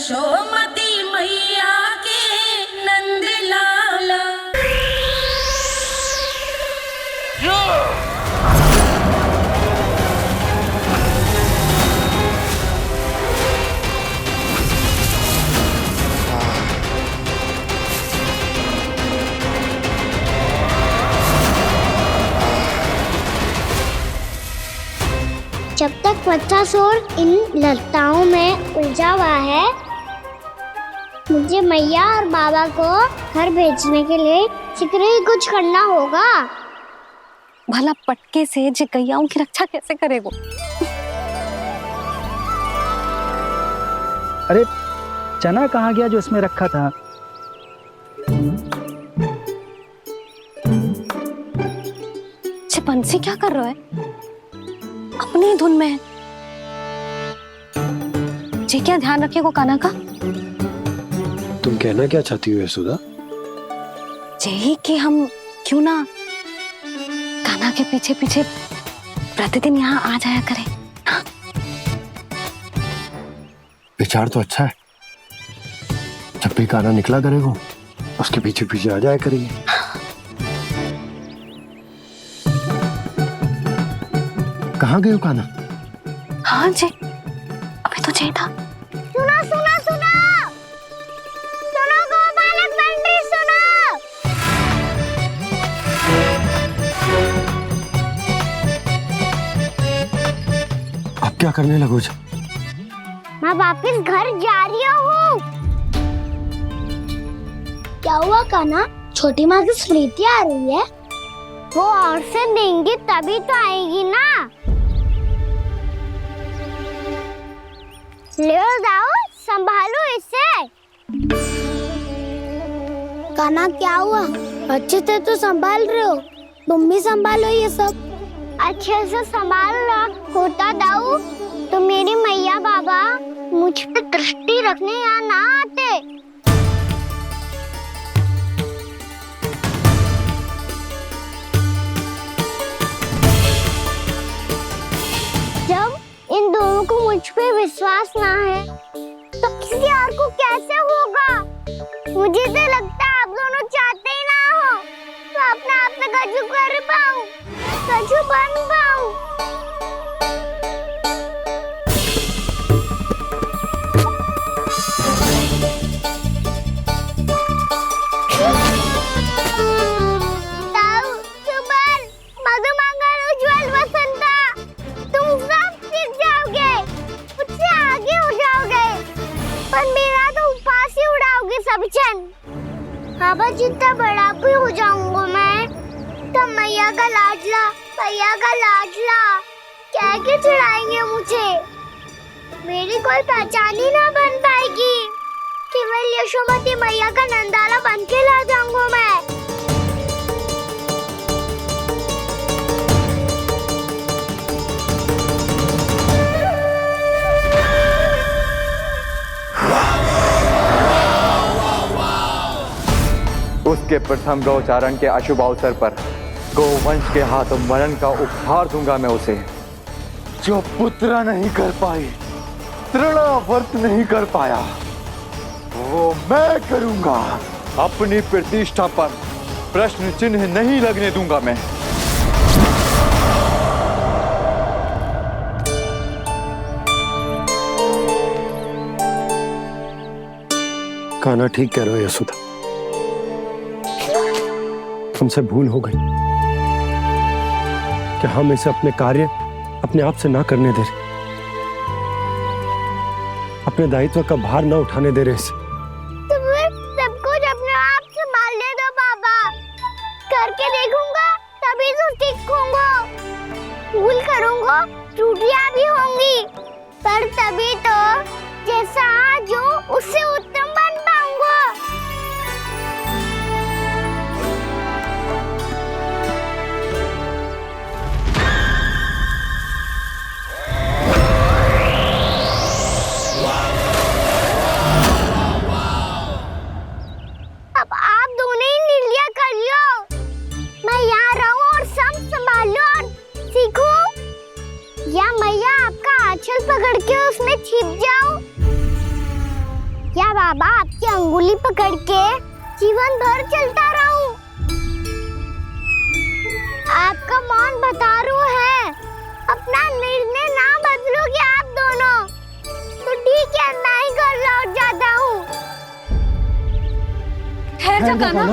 यशोमती मैया के नंद लाला। जब तक वत्सासुर इन लताओं में उलझा हुआ है, मुझे मैया और बाबा को घर भेजने के लिए शीघ्र ही कुछ करना होगा। भला पटके से गैयाओं की रक्षा कैसे करेगा? अरे चना कहाँ गया जो इसमें रखा था? बंसी क्या कर रहा है? अपनी धुन में है। जी क्या ध्यान रखिएगा कान्हा का। तुम कहना क्या चाहती हो यशोदा? यही कि हम क्यों ना कान्हा के पीछे पीछे प्रतिदिन यहाँ आ जाया करें। हाँ? विचार तो अच्छा है। जब भी कान्हा निकला करेगा उसके पीछे पीछे आ जाया करेंगे। कहाँ गए हो कान्हा? हाँ जी, अभी तो चाहिए था। सुनो सुनो सुनो सुनो गोपालक मंत्री सुनो। अब क्या करने लगो? मैं वापस घर जा रही हूँ। क्या हुआ कान्हा? छोटी माँ की स्मृति आ रही है। वो और से देंगी तभी तो आएगी ना। ले जाओ, संभालो इसे। कान्हा क्या हुआ? अच्छे से तो संभाल रहे हो, तुम भी संभालो ये सब। अच्छे से संभाल रहा होता दाऊ तो मेरी मैया बाबा मुझ पे दृष्टि रखने यहाँ ना आते। जब इन दोनों को मुझ पे विश्वास ना है तो किसी और को कैसे होगा? मुझे तो लगता है आप दोनों चाहते ही ना हो तो अपने आप में गजू कर पाऊं, गजू बन पाऊं। बाबा जितना बड़ा भी हो जाऊंगा मैं तो मैया का लाडला कह के चिढ़ाएंगे मुझे। मेरी कोई पहचान ही ना बन पाएगी। केवल यशोमती मैया का नंदाला बन के ला जाऊंगा मैं। उसके प्रथम गौचारण के अशुभ अवसर पर गोवंश के हाथों मरण का उपहार दूंगा मैं उसे। जो पुत्र नहीं कर पाई, तृणावर्त नहीं कर पाया, वो मैं करूंगा। अपनी प्रतिष्ठा पर प्रश्न चिन्ह नहीं लगने दूंगा मैं। कान्हा ठीक कह रहे हो यशोदा, हमसे भूल हो गई कि हम इसे अपने कार्य अपने आप से ना करने दे रहे, अपने दायित्व का भार ना उठाने दे रहे इसे। सब कुछ अपने आप से संभाल ले दो बाबा। करके देखूंगा तभी तो ठीक होऊंगा। भूल करूंगा, त्रुटियां भी होंगी, पर तभी तो जैसा आज हूं उससे उत्तम बन पाऊंगा। अब आप दोनों ही निर्णय कर लो। मैं यहाँ रहूं और सब संभालूं और सीखूं, या मैया आपका आंचल पकड़ के उसमें छिप जाऊं। क्या बाबा आपकी अंगुली पकड़ के जीवन भर चलता रहूं? आपका मौन भतारू है, अपना निर्णय ना बदलोगे आप दोनों तो ठीक है, मैं ही घर लौट जाता हूँ। ठहर जा कान्हा,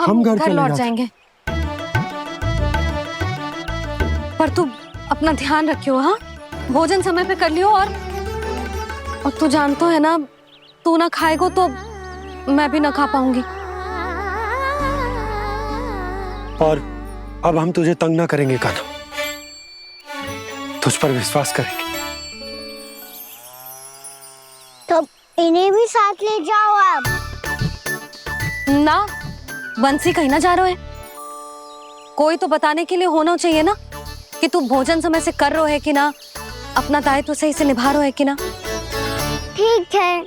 हम घर चले लौट जाते। जाएंगे। पर तू अपना ध्यान रखियो, हाँ? भोजन समय पे कर लियो। और तू जानतो है ना, तू ना खाएगो तो मैं भी ना खा पाऊंगी। और अब हम तुझे तंग ना करेंगे कान्हा, तुझ पर विश्वास करेंगे। तो इन्हें भी साथ ले जाओ आप। ना, बंसी कहीं ना जा रहे है। कोई तो बताने के लिए होना चाहिए ना कि तू भोजन समय से कर रहे है कि ना, अपना दायित्व सही से निभा रहे है कि ना। ठीक है।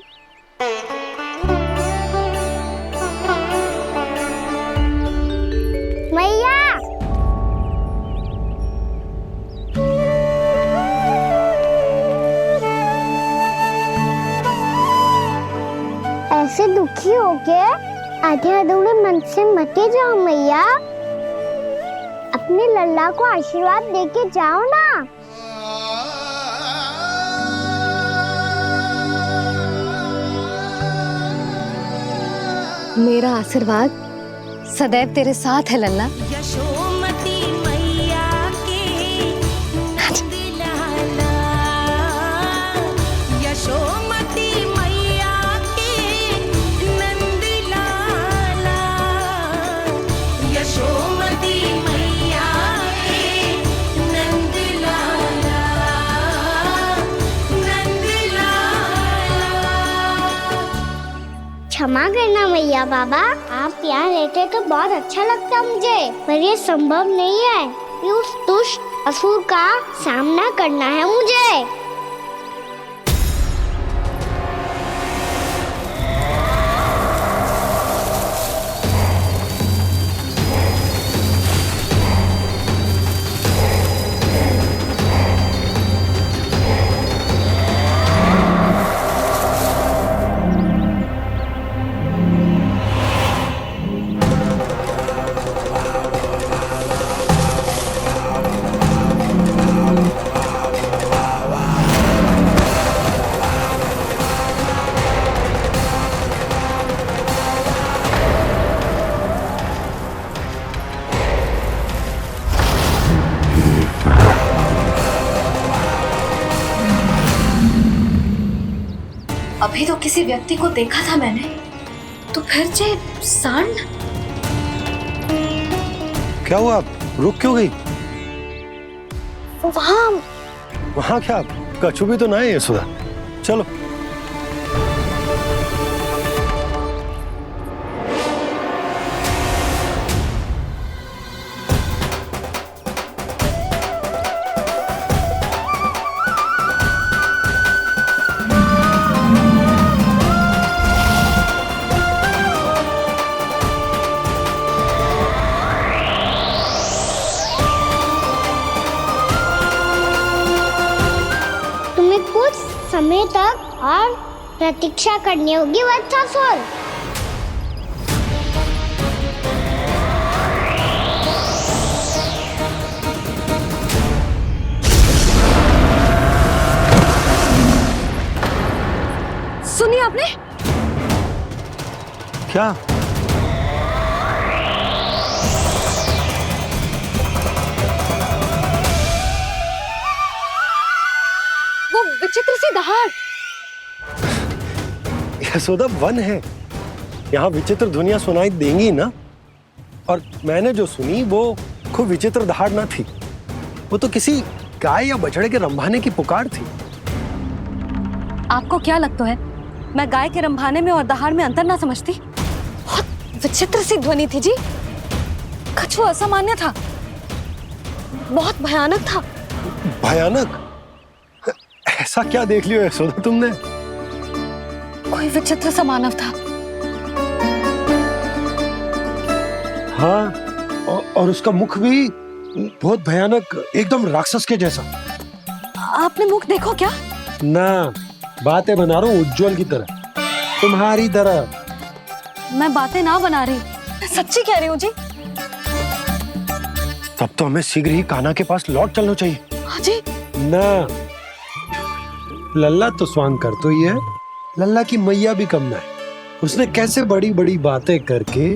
मैया, ऐसे दुखी हो के आधे अधूरे मन से मत जाओ मैया, अपने लल्ला को आशीर्वाद देके जाओ ना। मेरा आशीर्वाद सदैव तेरे साथ है लल्ला। यशोमती मैया के नंद लाला, यशोमती मैया के नंद लाला, यशोमती मैया के नंद लाला, नंद लाला। क्षमा करना मैया बाबा, आप यहाँ रहते तो बहुत अच्छा लगता मुझे, पर ये संभव नहीं है। ये उस दुष्ट असुर का सामना करना है मुझे। अभी तो किसी व्यक्ति को देखा था मैंने, तो फिर से सांड। क्या हुआ, रुक क्यों गई? वहाँ वहाँ क्या, कछु भी तो नहीं है सुधा, चलो। तुम्हें कुछ समय तक और प्रतीक्षा करनी होगी वत्सासुर। सुनिए आपने? क्या? वो विचित्र सी दहाड़। यशोदा, वन है, यहाँ विचित्र ध्वनियां सुनाई देंगी ना। और मैंने जो सुनी वो खूब विचित्र दहाड़ ना थी, वो तो किसी गाय या बछड़े के रंभाने की पुकार थी। आपको क्या लगता है मैं गाय के रंभाने में और दहाड़ में अंतर ना समझती? बहुत विचित्र सी ध्वनि थी जी, कुछ वो असामान्य था, बहुत भयानक था। भयानक? ऐसा क्या देख लियो यशोदा तुमने? कोई विचित्र सा मानव था। हाँ, और उसका मुख भी बहुत भयानक, एकदम राक्षस के जैसा। आपने मुख देखो क्या? ना, बातें बना रहा हूँ उज्जवल की तरह, तुम्हारी तरह। मैं बातें ना बना रही, मैं सच्ची कह रही हूँ जी। तब तो हमें शीघ्र ही कान्हा के पास लौट चलना चाहिए। हाँ जी। ना, लल्ला तो स्वांग कर तो ही है, लल्ला की मैया भी कम ना है। उसने कैसे बड़ी बड़ी बातें करके,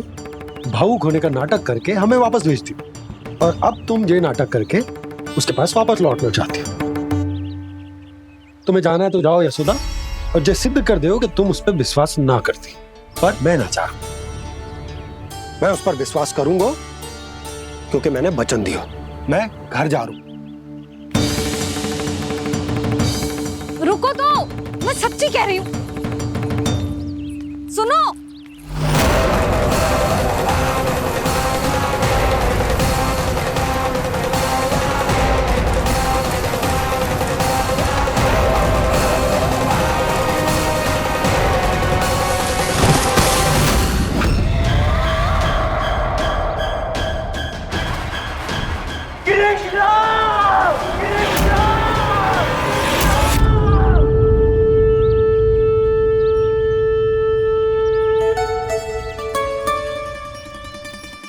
भावुक होने का नाटक करके हमें वापस भेज दी, और अब तुम ये नाटक करके उसके पास वापस लौटना चाहती हो। तुम्हें जाना है तो जाओ यशोदा, और ये सिद्ध कर दो कि तुम उस पर विश्वास ना करती। पर मैं ना चाह, मैं उस पर विश्वास करूंगा क्योंकि मैंने वचन दिया। मैं घर जा रहा हूं। रुको तो, मैं सच्ची कह रही हूँ। सुनो,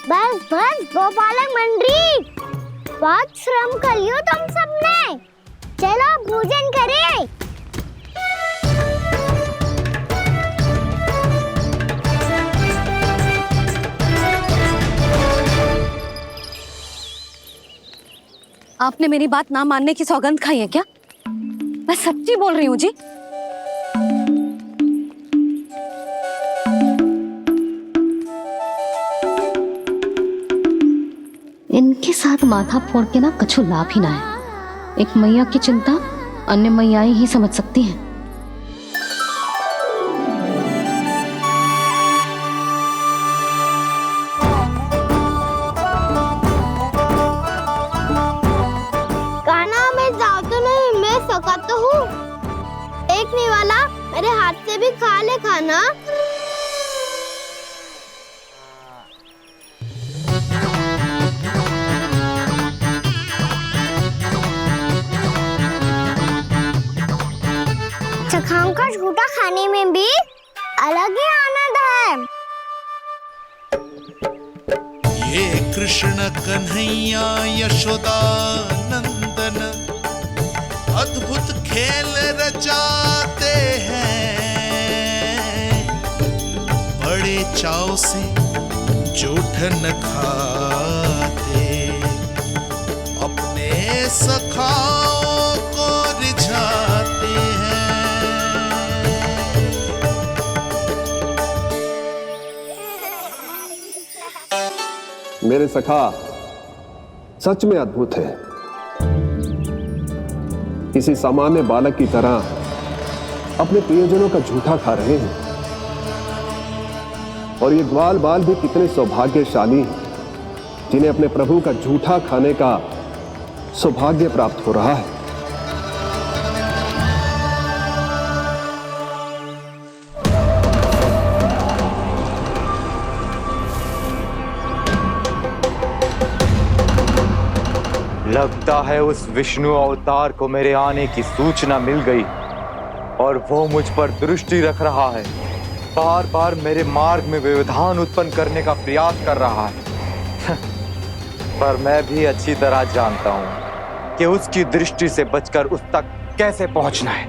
बस बस गोपालक मंडली, बहुत श्रम कर लियो तुम सबने। चलो भोजन करें। आपने मेरी बात ना मानने की सौगंध खाई है क्या? मैं सच्ची बोल रही हूँ जी। इनके साथ माथा फोड़ के ना कछु लाभ ही ना है। एक मैया की चिंता अन्य मैयाएं ही समझ सकती हैं। कान्हा मैं जाओ तो नहीं, मैं सका तो हूँ। एक नहीं वाला मेरे हाथ से भी खा ले खाना। चखाओं का झूठा खाने में भी अलग ही आनंद है। ये कृष्ण कन्हैया यशोदा नंदन अद्भुत खेल रचाते हैं, बड़े चाव से जूठन खाते, अपने सखाओं को रिझाते हैं। मेरे सखा सच में अद्भुत है। किसी सामान्य बालक की तरह अपने प्रियजनों का झूठा खा रहे हैं, और ये ग्वाल बाल भी कितने सौभाग्यशाली हैं जिन्हें अपने प्रभु का झूठा खाने का सौभाग्य प्राप्त हो रहा है। लगता है उस विष्णु अवतार को मेरे आने की सूचना मिल गई और वो मुझ पर दृष्टि रख रहा है। बार बार मेरे मार्ग में व्यवधान उत्पन्न करने का प्रयास कर रहा है। पर मैं भी अच्छी तरह जानता हूं कि उसकी दृष्टि से बचकर उस तक कैसे पहुंचना है।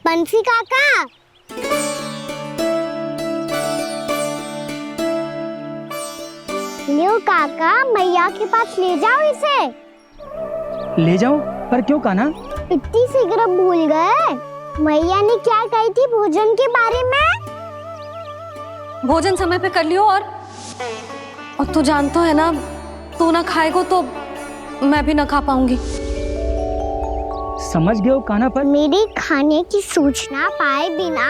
बंसी काका, लियो काका, मैया के पास ले जाओ इसे। ले जाओ, पर क्यों कान्हा? इतनी शीघ्र भूल गए? मैया ने क्या कही थी भोजन के बारे में? भोजन समय पे कर लियो, और तू जानता है ना, तू ना खाएगो तो मैं भी ना खा पाऊंगी। समझ गए हो कान्हा पर? मेरी खाने की सूचना पाए बिना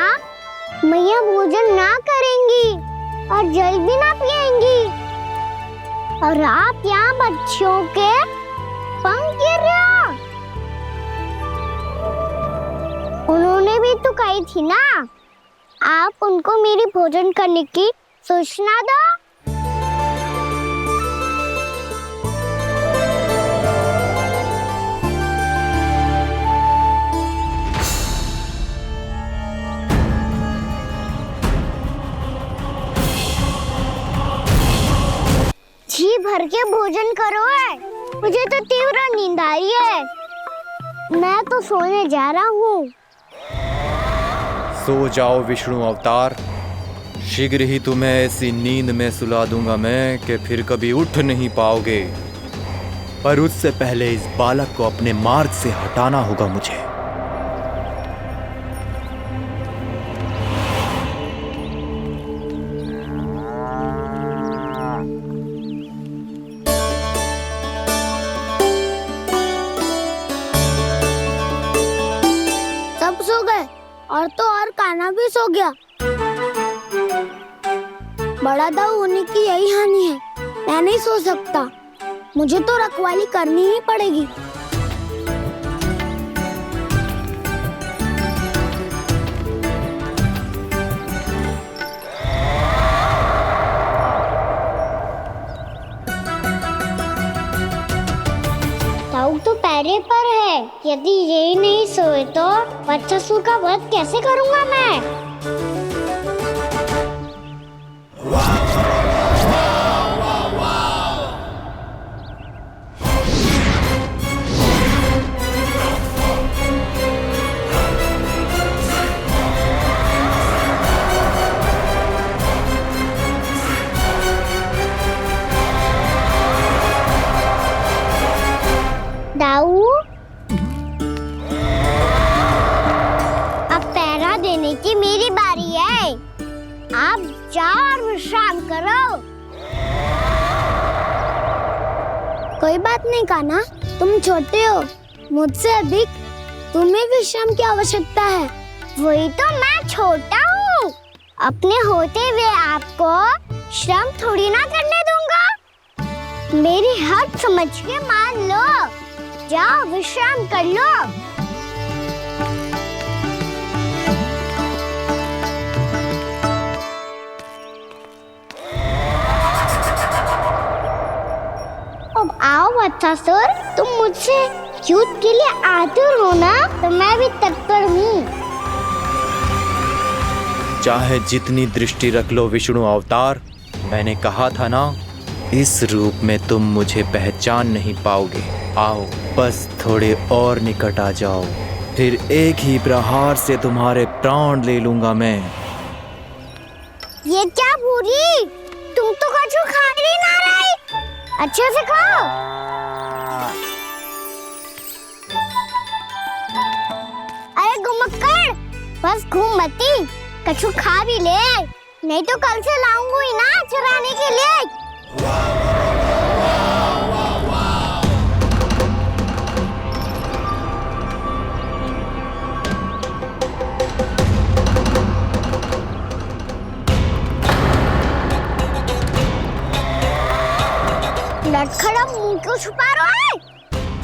मैया भोजन ना करेंगी और जल भी ना पिएंगी, और आप यहाँ बच्चों के पंख गिर रहे हो। उन्होंने भी तो कही थी ना, आप उनको मेरी भोजन करने की सूचना दो। जी भर के भोजन करो है, मुझे तो तीव्र नींद आ रही है। मैं तो सोने जा रहा हूँ। सो जाओ विष्णु अवतार, शीघ्र ही तुम्हें ऐसी नींद में सुला दूंगा मैं कि फिर कभी उठ नहीं पाओगे। पर उससे पहले इस बालक को अपने मार्ग से हटाना होगा मुझे। सब सो गए और तो और कान्हा भी सो गया। बड़ा दाऊ होने की यही हानि है, मैं नहीं सो सकता, मुझे तो रखवाली करनी ही पड़ेगी। दाऊ तो पैरे पर है, यदि यही नहीं सोए तो बच्चासुर का वध कैसे करूंगा मैं? दाऊ, अब पहरा देने की मेरी बारी है। आप जाओ और विश्राम करो। कोई बात नहीं कान्हा, तुम छोटे हो, मुझसे अधिक तुम्हें विश्राम की आवश्यकता है। वही तो मैं छोटा हूँ, अपने होते हुए आपको श्रम थोड़ी ना करने दूंगा। मेरी हद समझ के मान लो, जाओ विश्राम कर लो। अब आओ बच्चासुर, तुम मुझसे युद्ध के लिए आतुर हो ना, तो मैं भी तत्पर हूँ। चाहे जितनी दृष्टि रख लो विष्णु अवतार, मैंने कहा था ना, इस रूप में तुम मुझे पहचान नहीं पाओगे। आओ बस थोड़े और निकट आ जाओ, फिर एक ही प्रहार से तुम्हारे प्राण ले लूंगा मैं। ये क्या भूरी, तुम तो कछु खा ही ना रही, अच्छे से खाओ। अरे घुमक्कड़, बस घूम मती, कछु खा भी ले, नहीं तो कल से लाऊंगी ना चुराने के लिए। लटखड़ा मुंह क्यों छुपा रहा है?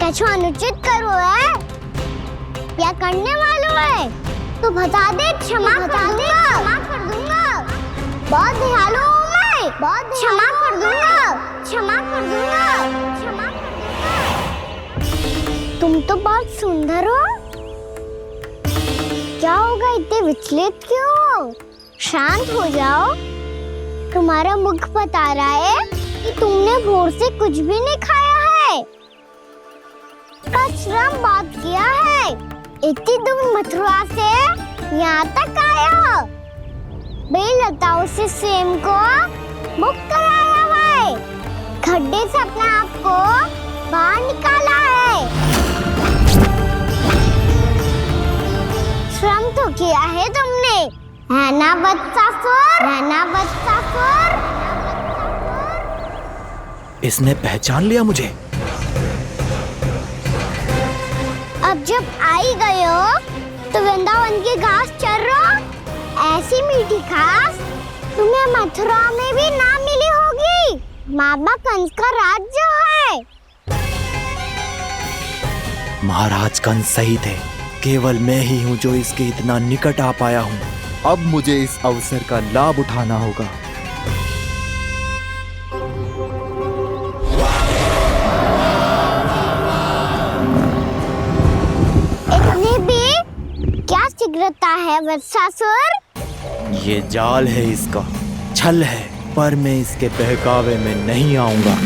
कछु अनुचित करो है या करने वालों है तो बता दे, क्षमा कर दूंगा। बहुत दयालु हूँ मैं, बहुत क्षमा कर दूंगा। तुम तो बहुत सुंदर हो, क्या होगा, इतने विचलित क्यों हो? शांत हो जाओ, तुम्हारा मुख बता रहा है कि तुमने भोर से कुछ भी नहीं खाया है, बस श्रम बहुत किया है। इतनी दूर मथुरा से यहाँ तक आए हो, बेलताओं से स्वयं को मुक्त कराया है, खड्डे से अपने आप को बाहर निकाला है। श्रम तो किया है तुमने, है ना बच्चासुर? इसने पहचान लिया मुझे। अब जब आई गए हो तो वृंदावन की घास चर रहो। ऐसी मीठी घास तुम्हें मथुरा में भी ना मिली होगी। मामा कंस का राज जो है। महाराज कंस सही थे, केवल मैं ही हूँ जो इसके इतना निकट आ पाया हूँ। अब मुझे इस अवसर का लाभ उठाना होगा। इतनी भी क्या शीघ्रता है वत्सासुर? ये जाल है इसका, छल है, पर मैं इसके बहकावे में नहीं आऊंगा।